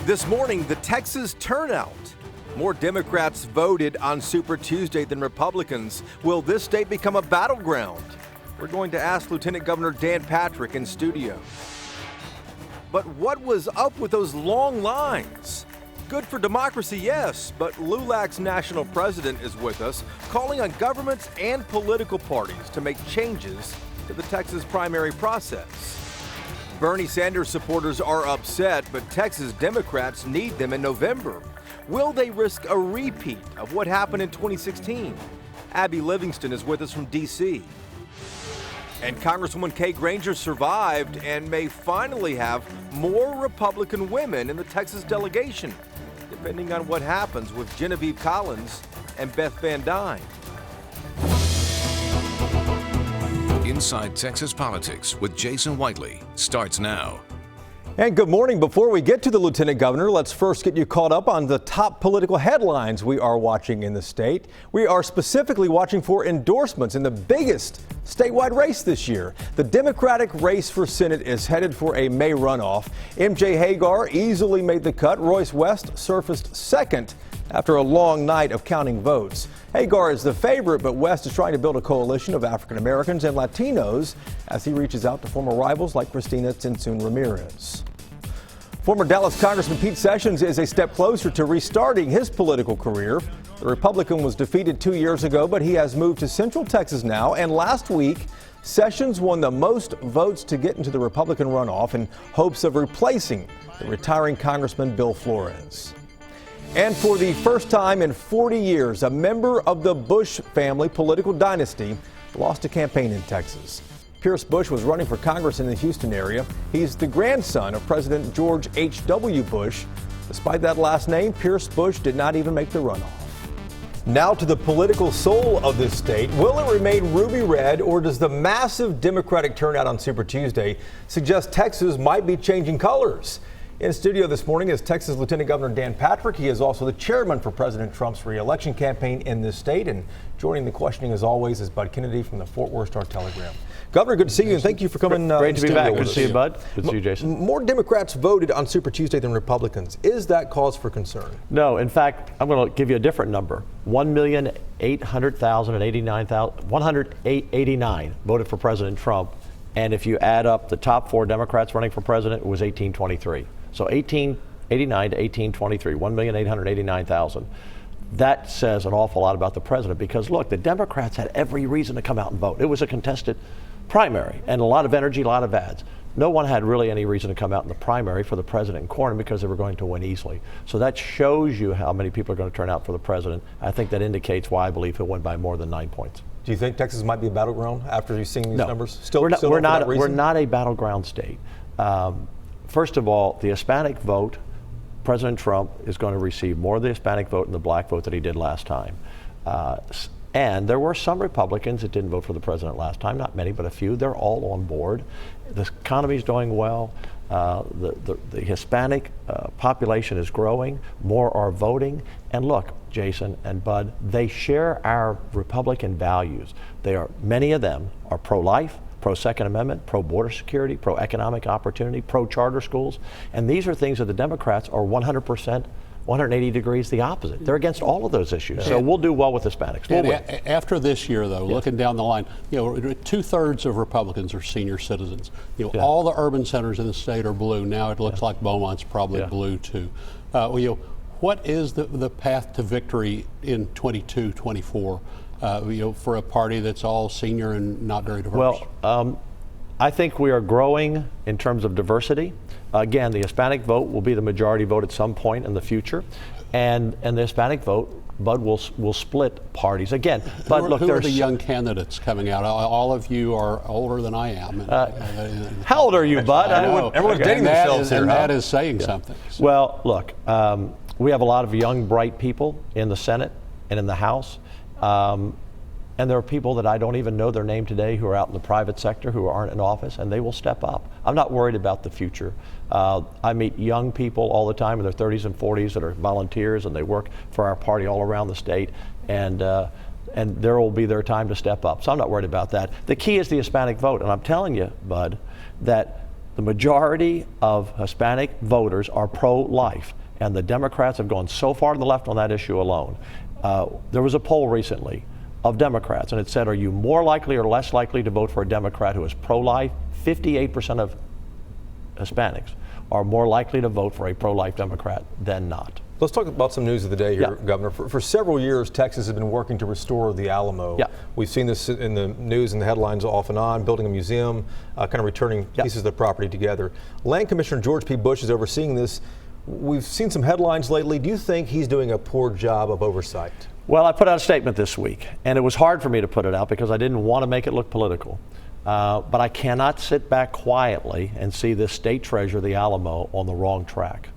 This morning, the Texas turnout. More Democrats voted on Super Tuesday than Republicans. Will this state become a battleground? We're going to ask Lieutenant Governor Dan Patrick in studio. But what was up with those long lines? Good for democracy, yes, but LULAC's national president is with us, calling on governments and political parties to make changes to the Texas primary process. Bernie Sanders supporters are upset, but Texas Democrats need them in November. Will they risk a repeat of what happened in 2016? Abby Livingston is with us from D.C. And Congresswoman Kay Granger survived and may finally have more Republican women in the Texas delegation, depending on what happens with Genevieve Collins and Beth Van Dyne. Inside Texas Politics with Jason Whiteley starts now. And good morning. Before we get to the Lieutenant Governor, let's first get you caught up on the top political headlines we are watching in the state. We are specifically watching for endorsements in the biggest statewide race this year. The Democratic race for Senate is headed for a May runoff. MJ Hagar easily made the cut. Royce West surfaced second after a long night of counting votes. Hagar is the favorite, but West is trying to build a coalition of African Americans and Latinos as he reaches out to former rivals like Christina Tzintzún Ramirez. Former Dallas Congressman Pete Sessions is a step closer to restarting his political career. The Republican was defeated 2 years ago, but he has moved to Central Texas now, and last week, Sessions won the most votes to get into the Republican runoff in hopes of replacing the retiring Congressman Bill Flores. And for the first time in 40 years, a member of the Bush family political dynasty lost a campaign in Texas. Pierce Bush was running for Congress in the Houston area. He's the grandson of President George H.W. Bush. Despite that last name, Pierce Bush did not even make the runoff. Now to the political soul of this state. Will it remain ruby red, or does the massive Democratic turnout on Super Tuesday suggest Texas might be changing colors? In studio this morning is Texas Lieutenant Governor Dan Patrick. He is also the chairman for President Trump's re-election campaign in this state. And joining the questioning, as always, is Bud Kennedy from the Fort Worth Star-Telegram. Governor, good to see you, and thank you for coming. Great to be back. Good to see you, Bud. Good to see you, Jason. More Democrats voted on Super Tuesday than Republicans. Is that cause for concern? No. In fact, I'm going to give you a different number. 1,800,089 voted for President Trump. And if you add up the top four Democrats running for president, it was 1,823. So 1,889 to 1,823, 1,889,000. That says an awful lot about the president because, look, the Democrats had every reason to come out and vote. It was a contested primary and a lot of energy, a lot of ads. No one had really any reason to come out in the primary for the president in Corning because they were going to win easily. So that shows you how many people are going to turn out for the president. I think that indicates why I believe he'll win by more than 9 points. Do you think Texas might be a battleground after you've seen these numbers? We're not a battleground state. First of all, the Hispanic vote, President Trump is going to receive more of the Hispanic vote and the black vote than he did last time. And there were some Republicans that didn't vote for the president last time, not many, but a few. They're all on board. The economy is doing well. The Hispanic population is growing. More are voting. And look, Jason and Bud, they share our Republican values. Many of them are pro-life, pro-Second Amendment, pro-border security, pro-economic opportunity, pro-charter schools. And these are things that the Democrats are 100%, 180 degrees the opposite. They're against all of those issues. So we'll do well with Hispanics. We'll win. After this year, though, looking down the line, 2/3 of Republicans are senior citizens. All the urban centers in the state are blue. Now it looks like Beaumont's probably blue, too. What is the path to victory in 22, 24? For a party that's all senior and not very diverse? Well, I think we are growing in terms of diversity. Again, the Hispanic vote will be the majority vote at some point in the future, and the Hispanic vote, Bud, will split parties again. But who are the young candidates coming out? All of you are older than I am. How old are you, Bud? Everyone's dating themselves here. And that is saying something. So. Well, look, we have a lot of young, bright people in the Senate and in the House. And there are people that I don't even know their name today who are out in the private sector who aren't in office, and they will step up. I'm not worried about the future. I meet young people all the time in their 30s and 40s that are volunteers, and they work for our party all around the state, and there will be their time to step up. So I'm not worried about that. The key is the Hispanic vote, and I'm telling you, Bud, that The majority of Hispanic voters are pro-life, and the Democrats have gone so far to the left on that issue alone. There was a poll recently of Democrats, and it said, are you more likely or less likely to vote for a Democrat who is pro-life? 58% of Hispanics are more likely to vote for a pro-life Democrat than not. Let's talk about some news of the day here, Governor. For several years, Texas has been working to restore the Alamo. We've seen this in the news and the headlines off and on, building a museum, kind of returning pieces of the property together. Land Commissioner George P. Bush is overseeing this. We've seen some headlines lately. Do you think he's doing a poor job of oversight? Well, I put out a statement this week, and it was hard for me to put it out because I didn't want to make it look political. But I cannot sit back quietly and see this state treasure, the Alamo, on the wrong track.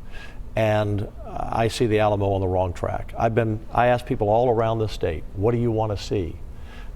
And I see the Alamo on the wrong track. I asked people all around the state, what do you want to see?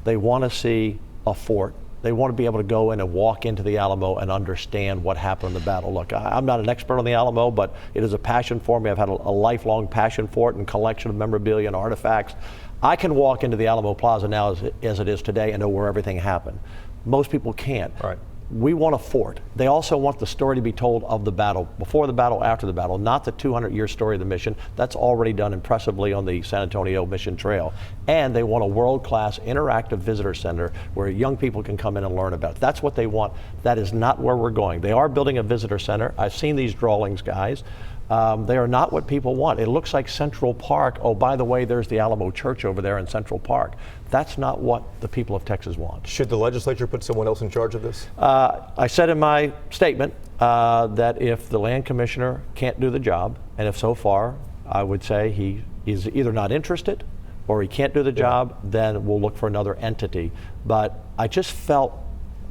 They want to see a fort. They want to be able to go in and walk into the Alamo and understand what happened in the battle. Look, I'm not an expert on the Alamo, but it is a passion for me. I've had a lifelong passion for it and collection of memorabilia and artifacts. I can walk into the Alamo Plaza now as it is today and know where everything happened. Most people can't. Right. We want a fort. They also want the story to be told of the battle, before the battle, after the battle, not the 200-year story of the mission. That's already done impressively on the San Antonio Mission Trail. And they want a world-class interactive visitor center where young people can come in and learn about it. That's what they want. That is not where we're going. They are building a visitor center. I've seen these drawings, guys. They are not what people want. It looks like Central Park. Oh, by the way, there's the Alamo Church over there in Central Park. That's not what the people of Texas want. Should the legislature put someone else in charge of this? I said in my statement that if the land commissioner can't do the job, and if so far, I would say he is either not interested or he can't do the job, then we'll look for another entity. But I just felt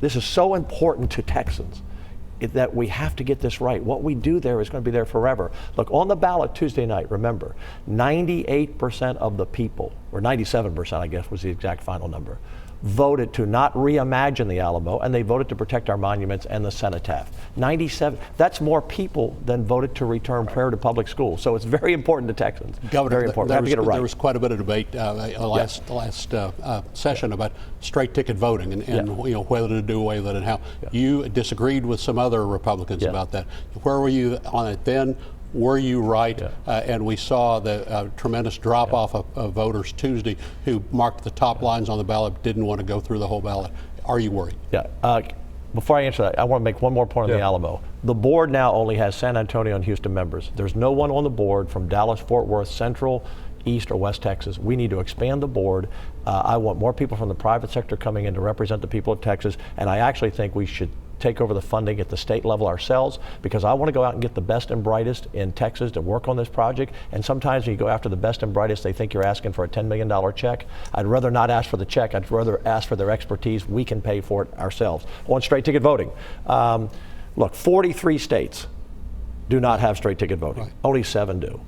this is so important to Texans that we have to get this right. What we do there is going to be there forever. Look, on the ballot Tuesday night, remember, 98% of the people, or 97% I guess was the exact final number, voted to not reimagine the Alamo, and they voted to protect our monuments and the cenotaph. 97, that's more people than voted to return prayer to public schools. So it's very important to Texans. Governor, very important. We have to get it right. There was quite a bit of debate last session about straight ticket voting and you know, whether to do away with it and how. You disagreed with some other Republicans about that. Where were you on it then? Were you right? And we saw the tremendous drop-off of voters Tuesday who marked the top lines on the ballot, didn't want to go through the whole ballot. Are you worried? Before I answer that, I want to make one more point on the Alamo. The board now only has San Antonio and Houston members. There's no one on the board from Dallas, Fort Worth, Central, East, or West Texas. We need to expand the board. I want more people from the private sector coming in to represent the people of Texas, and I actually think we should take over the funding at the state level ourselves, because I want to go out and get the best and brightest in Texas to work on this project. And sometimes when you go after the best and brightest, they think you're asking for a $10 million check. I'd rather not ask for the check. I'd rather ask for their expertise. We can pay for it ourselves. On straight ticket voting, look, 43 states do not have straight ticket voting. Right. Only 7 do.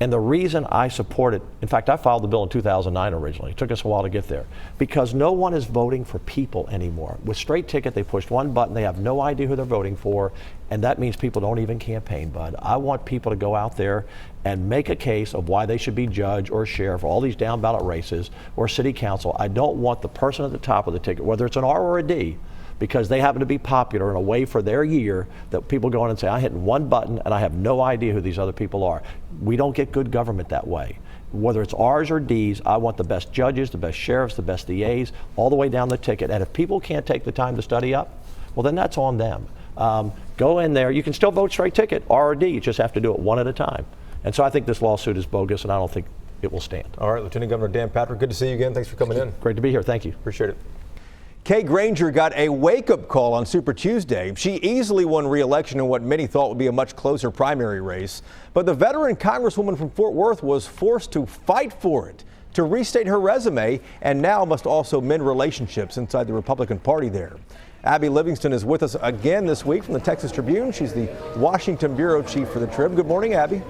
And the reason I support it, in fact, I filed the bill in 2009 originally. It took us a while to get there, because no one is voting for people anymore. With straight ticket, they pushed one button, they have no idea who they're voting for, and that means people don't even campaign, bud. I want people to go out there and make a case of why they should be judge or sheriff for all these down ballot races or city council. I don't want the person at the top of the ticket, whether it's an R or a D, because they happen to be popular in a way for their year, that people go in and say, I hit one button and I have no idea who these other people are. We don't get good government that way. Whether it's R's or D's, I want the best judges, the best sheriffs, the best DAs, all the way down the ticket. And if people can't take the time to study up, well, then that's on them. Go in there. You can still vote straight ticket, R or D. You just have to do it one at a time. And so I think this lawsuit is bogus, and I don't think it will stand. All right, Lieutenant Governor Dan Patrick, good to see you again. Thanks for coming in. Great to be here. Thank you. Appreciate it. Kay Granger got a wake-up call on Super Tuesday. She easily won re-election in what many thought would be a much closer primary race. But the veteran congresswoman from Fort Worth was forced to fight for it, to restate her resume, and now must also mend relationships inside the Republican Party there. Abby Livingston is with us again this week from the Texas Tribune. She's the Washington bureau chief for the Trib. Good morning, Abby.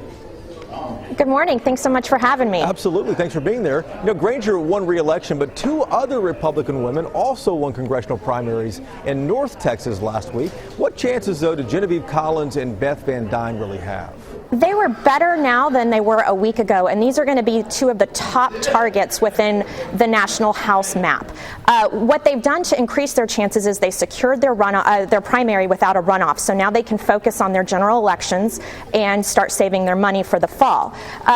Good morning. Thanks so much for having me. Absolutely. Thanks for being there. You know, Granger won re-election, but two other Republican women also won congressional primaries in North Texas last week. What chances, though, do Genevieve Collins and Beth Van Dyne really have? They were better now than they were a week ago, and these are going to be two of the top targets within the national House map. What they've done to increase their chances is they secured their primary without a runoff, so now they can focus on their general elections and start saving their money for the fall.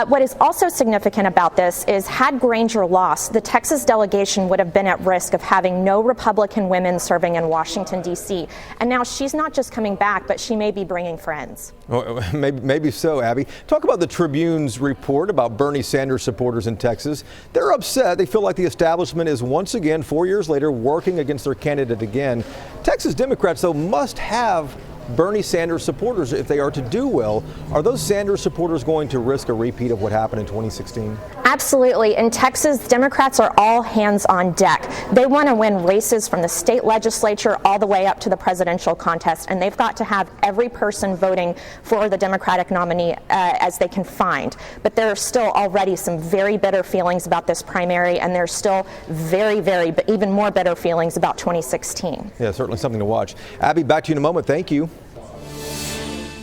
What is also significant about this is had Granger lost, the Texas delegation would have been at risk of having no Republican women serving in Washington, D.C., and now she's not just coming back, but she may be bringing friends. Well, maybe so, Abby. Talk about the Tribune's report about Bernie Sanders supporters in Texas. They're upset. They feel like the establishment is once again, 4 years later, working against their candidate again. Texas Democrats, though, must have Bernie Sanders supporters if they are to do well. Are those Sanders supporters going to risk a repeat of what happened in 2016? Absolutely. In Texas, Democrats are all hands on deck. They want to win races from the state legislature all the way up to the presidential contest, and they've got to have every person voting for the Democratic nominee as they can find. But there are still already some very bitter feelings about this primary, and there's still but even more bitter feelings about 2016. Yeah, certainly something to watch. Abby, back to you in a moment. Thank you.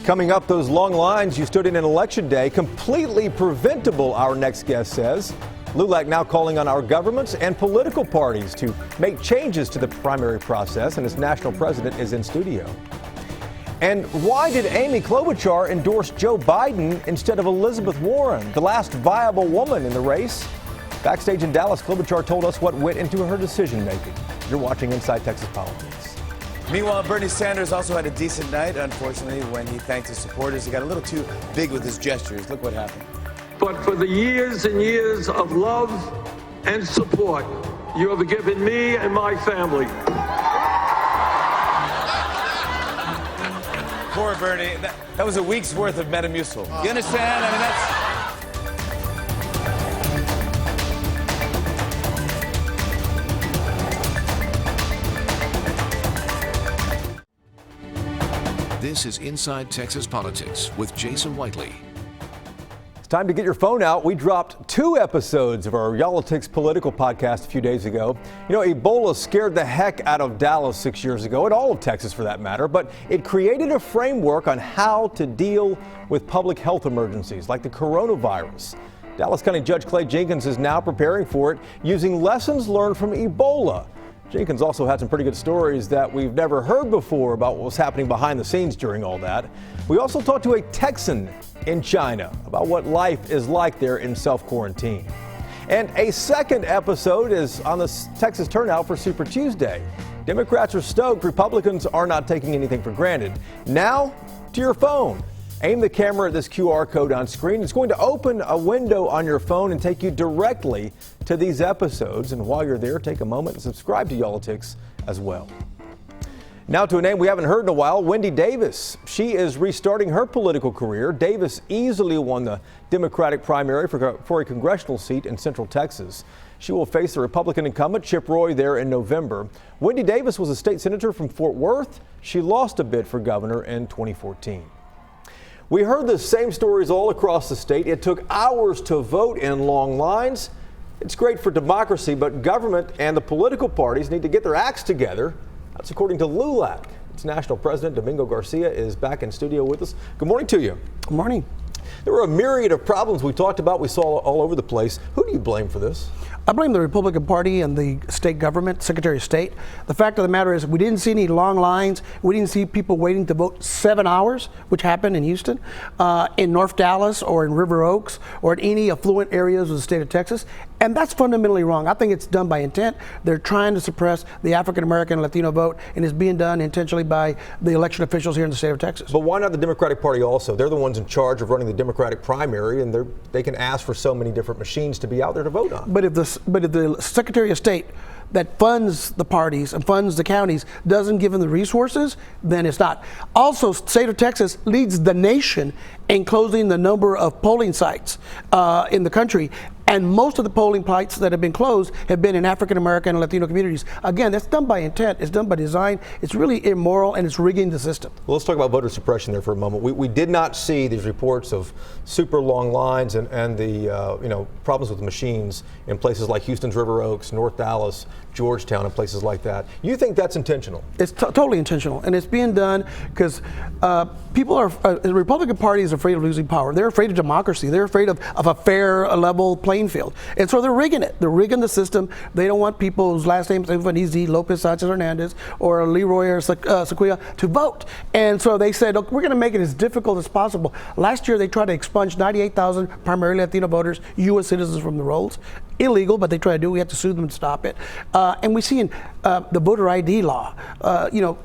Coming up, those long lines you stood in Election Day, completely preventable, our next guest says. LULAC now calling on our governments and political parties to make changes to the primary process, and its national president is in studio. And why did Amy Klobuchar endorse Joe Biden instead of Elizabeth Warren, the last viable woman in the race? Backstage in Dallas, Klobuchar told us what went into her decision-making. You're watching Inside Texas Politics. Meanwhile, Bernie Sanders also had a decent night, unfortunately, when he thanked his supporters. He got a little too big with his gestures. Look what happened. But for the years and years of love and support you have given me and my family. Poor Bernie. That was a week's worth of Metamucil. You understand? I mean, that's... This is Inside Texas Politics with Jason Whiteley. It's time to get your phone out. We dropped 2 episodes of our Yolitics political podcast a few days ago. You know, Ebola scared the heck out of Dallas 6 years ago, and all of Texas for that matter, but it created a framework on how to deal with public health emergencies like the coronavirus. Dallas County Judge Clay Jenkins is now preparing for it using lessons learned from Ebola. Jenkins also had some pretty good stories that we've never heard before about what was happening behind the scenes during all that. We also talked to a Texan in China about what life is like there in self-quarantine. And a second episode is on the Texas turnout for Super Tuesday. Democrats are stoked. Republicans are not taking anything for granted. Now to your phone. Aim the camera at this QR code on screen. It's going to open a window on your phone and take you directly to these episodes. And while you're there, take a moment and subscribe to Yolitics as well. Now to a name we haven't heard in a while, Wendy Davis. She is restarting her political career. Davis easily won the Democratic primary for a congressional seat in Central Texas. She will face the Republican incumbent Chip Roy there in November. Wendy Davis was a state senator from Fort Worth. She lost a bid for governor in 2014. We heard the same stories all across the state. It took hours to vote in long lines. It's great for democracy, but government and the political parties need to get their acts together. That's according to LULAC. Its national president, Domingo Garcia, is back in studio with us. Good morning to you. Good morning. There were a myriad of problems we talked about. We saw all over the place. Who do you blame for this? I blame the Republican Party and the state government, Secretary of State. The fact of the matter is we didn't see any long lines. We didn't see people waiting to vote 7 hours, which happened in Houston, in North Dallas or in River Oaks or in any affluent areas of the state of Texas. And that's fundamentally wrong. I think it's done by intent. They're trying to suppress the African American and Latino vote, and it's being done intentionally by the election officials here in the state of Texas. But why not the Democratic Party also? They're the ones in charge of running the Democratic primary, and they can ask for so many different machines to be out there to vote on. But if the Secretary of State that funds the parties and funds the counties doesn't give them the resources, then it's not. Also, state of Texas leads the nation in closing the number of polling sites in the country. And most of the polling sites that have been closed have been in African American and Latino communities. Again, that's done by intent. It's done by design. It's really immoral, and it's rigging the system. Well, let's talk about voter suppression there for a moment. We did not see these reports of super long lines and the problems with the machines in places like Houston's River Oaks, North Dallas, Georgetown, and places like that. You think that's intentional? It's totally intentional, and it's being done because people are. The Republican Party is afraid of losing power. They're afraid of democracy. They're afraid of a fair, level playing field, and so they're rigging it. They're rigging the system. They don't want people whose last names are easy, Lopez Sanchez Hernandez or Leroy or Sequia, to vote. And so they said, look, we're going to make it as difficult as possible. Last year, they tried to expunge 98,000 primarily Latino voters, U.S. citizens, from the rolls. Illegal, but they try to do it. We have to sue them to stop it. And we see in the voter ID law,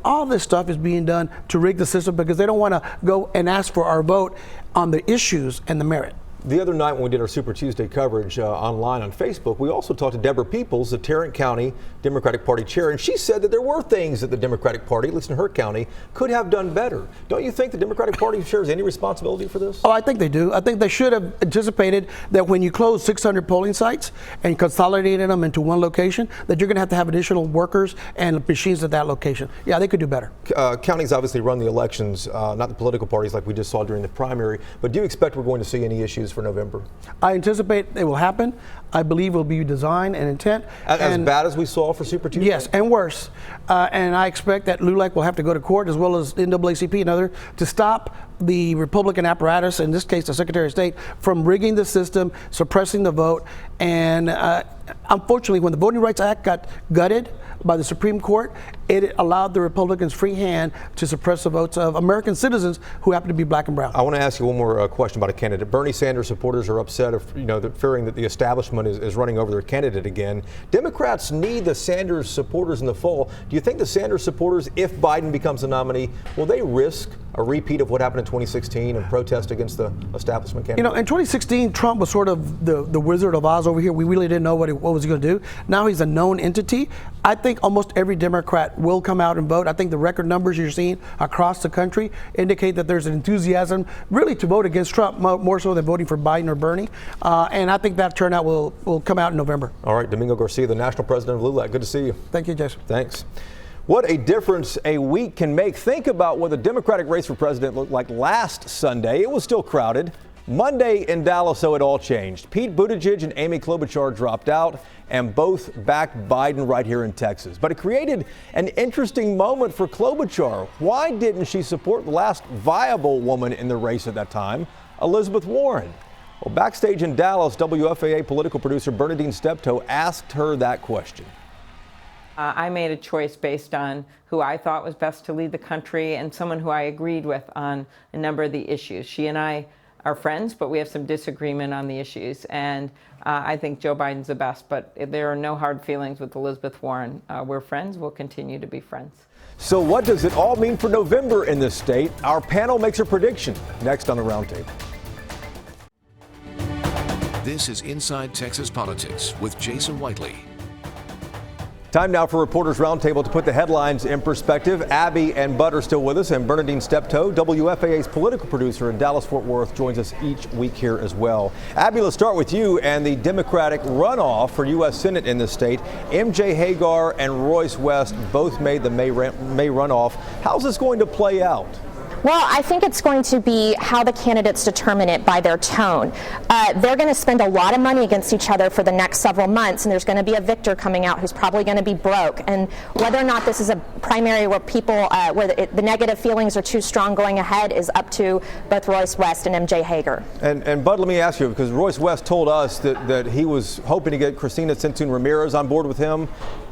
all this stuff is being done to rig the system because they don't want to go and ask for our vote on the issues and the merit. The other night when we did our Super Tuesday coverage online on Facebook, we also talked to Deborah Peoples, the Tarrant County Democratic Party chair, and she said that there were things that the Democratic Party, at least in her county, could have done better. Don't you think the Democratic Party shares any responsibility for this? Oh, I think they do. I think they should have anticipated that when you close 600 polling sites and consolidated them into one location, that you're going to have additional workers and machines at that location. Yeah, they could do better. Counties obviously run the elections, not the political parties like we just saw during the primary, but do you expect we're going to see any issues for November? I anticipate it will happen. I believe it will be design and intent. As bad as we saw for Super Tuesday? Yes, and worse. And I expect that LULAC will have to go to court, as well as NAACP and others, to stop the Republican apparatus, in this case the Secretary of State, from rigging the system, suppressing the vote. And unfortunately, when the Voting Rights Act got gutted by the Supreme Court, it allowed the Republicans free hand to suppress the votes of American citizens who happen to be black and brown. I want to ask you one more question about a candidate. Bernie Sanders supporters are upset, fearing that the establishment is running over their candidate again. Democrats need the Sanders supporters in the fall. Do you think the Sanders supporters, if Biden becomes the nominee, will they risk a repeat of what happened in 2016 and protest against the establishment candidate? In 2016, Trump was sort of the Wizard of Oz over here. We really didn't know what was he going to do. Now he's a known entity. I think almost every Democrat will come out and vote. I think the record numbers you're seeing across the country indicate that there's an enthusiasm really to vote against Trump, more so than voting for Biden or Bernie. And I think that turnout will come out in November. All right, Domingo Garcia, the national president of LULAC. Good to see you. Thank you, Jason. Thanks. What a difference a week can make. Think about what the Democratic race for president looked like last Sunday. It was still crowded. Monday in Dallas, so it all changed. Pete Buttigieg and Amy Klobuchar dropped out, and both backed Biden right here in Texas. But it created an interesting moment for Klobuchar. Why didn't she support the last viable woman in the race at that time, Elizabeth Warren? Well, backstage in Dallas, WFAA political producer Bernadine Steptoe asked her that question. I made a choice based on who I thought was best to lead the country and someone who I agreed with on a number of the issues. She and I are friends, but we have some disagreement on the issues. And I think Joe Biden's the best, but there are no hard feelings with Elizabeth Warren. We're friends. We'll continue to be friends. So what does it all mean for November in this state? Our panel makes a prediction next on the Roundtable. This is Inside Texas Politics with Jason Whiteley. Time now for Reporters Roundtable to put the headlines in perspective. Abby and Bud are still with us, and Bernadine Steptoe, WFAA's political producer in Dallas-Fort Worth, joins us each week here as well. Abby, let's start with you and the Democratic runoff for U.S. Senate in this state. MJ Hagar and Royce West both made the May runoff. How's this going to play out? Well, I think it's going to be how the candidates determine it by their tone. They're going to spend a lot of money against each other for the next several months, and there's going to be a victor coming out who's probably going to be broke. And whether or not this is a primary where people, the negative feelings are too strong going ahead is up to both Royce West and MJ Hagar. And Bud, let me ask you, because Royce West told us that he was hoping to get Cristina Centun Ramirez on board with him.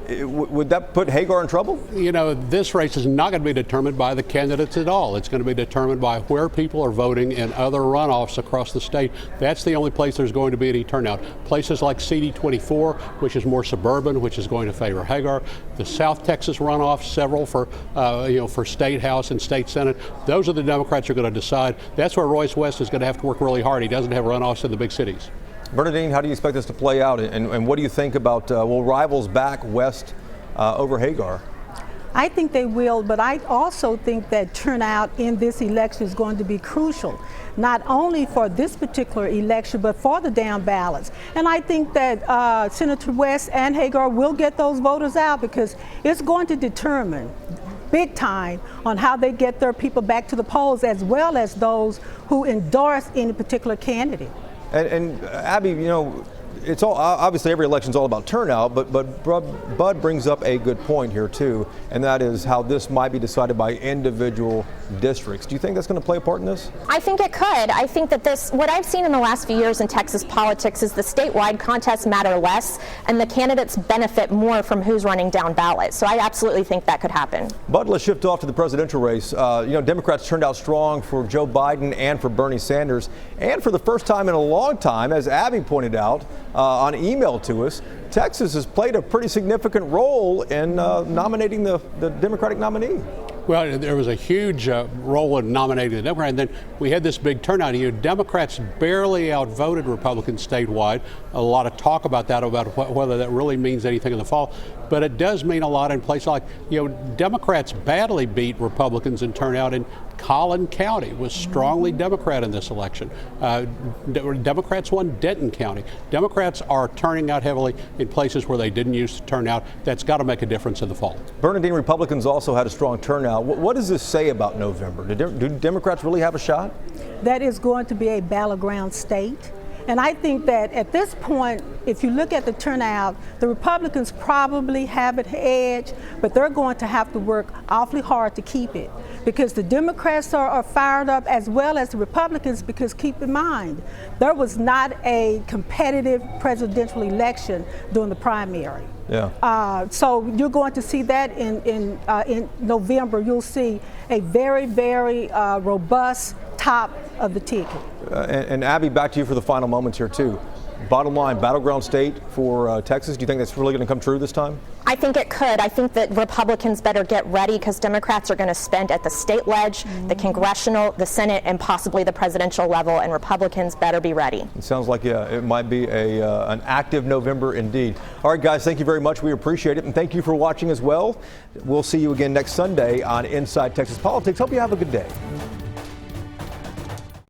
Would that put Hagar in trouble? This race is not going to be determined by the candidates at all. It's going to be determined by where people are voting in other runoffs across the state. That's the only place there's going to be any turnout. Places like CD24, which is more suburban, which is going to favor Hagar. The South Texas runoff, several for State House and State Senate. Those are the Democrats who are going to decide. That's where Royce West is going to have to work really hard. He doesn't have runoffs in the big cities. Bernadine, how do you expect this to play out? And what do you think about, will rivals back West over Hagar? I think they will, but I also think that turnout in this election is going to be crucial, not only for this particular election, but for the down ballots. And I think that Senator West and Hagar will get those voters out, because it's going to determine big time on how they get their people back to the polls, as well as those who endorse any particular candidate. And Abby, you know, it's all obviously every election's all about turnout, but Bud brings up a good point here too, and that is how this might be decided by individual districts. Do you think that's going to play a part in this? I think it could. I think that what I've seen in the last few years in Texas politics is the statewide contests matter less, and the candidates benefit more from who's running down ballot. So I absolutely think that could happen. Bud, let's shift off to the presidential race. You know, Democrats turned out strong for Joe Biden and for Bernie Sanders, and for the first time in a long time, as Abby pointed out on email to us, Texas has played a pretty significant role in nominating the Democratic nominee. Well, there was a huge role in nominating the Democrat, and then we had this big turnout. You know, Democrats barely outvoted Republicans statewide. A lot of talk about that, about whether that really means anything in the fall. But it does mean a lot in places like, you know, Democrats badly beat Republicans in turnout in Collin County, was strongly Democrat in this election. Democrats won Denton County. Democrats are turning out heavily in places where they didn't used to turn out. That's got to make a difference in the fall. Bernadine, Republicans also had a strong turnout. What does this say about November? Do Democrats really have a shot? That is going to be a battleground state. And I think that at this point, if you look at the turnout, the Republicans probably have an edge, but they're going to have to work awfully hard to keep it, because the Democrats are fired up, as well as the Republicans, because keep in mind, there was not a competitive presidential election during the primary. Yeah. So you're going to see that in November. You'll see a very, very robust top of the ticket. And Abby, back to you for the final moments here too. Bottom line, battleground state for Texas. Do you think that's really going to come true this time? I think it could. I think that Republicans better get ready, because Democrats are going to spend at the state ledge, the Congressional, the Senate, and possibly the presidential level, and Republicans better be ready. It sounds like, yeah, it might be an active November indeed. All right, guys, thank you very much. We appreciate it, and thank you for watching as well. We'll see you again next Sunday on Inside Texas Politics. Hope you have a good day.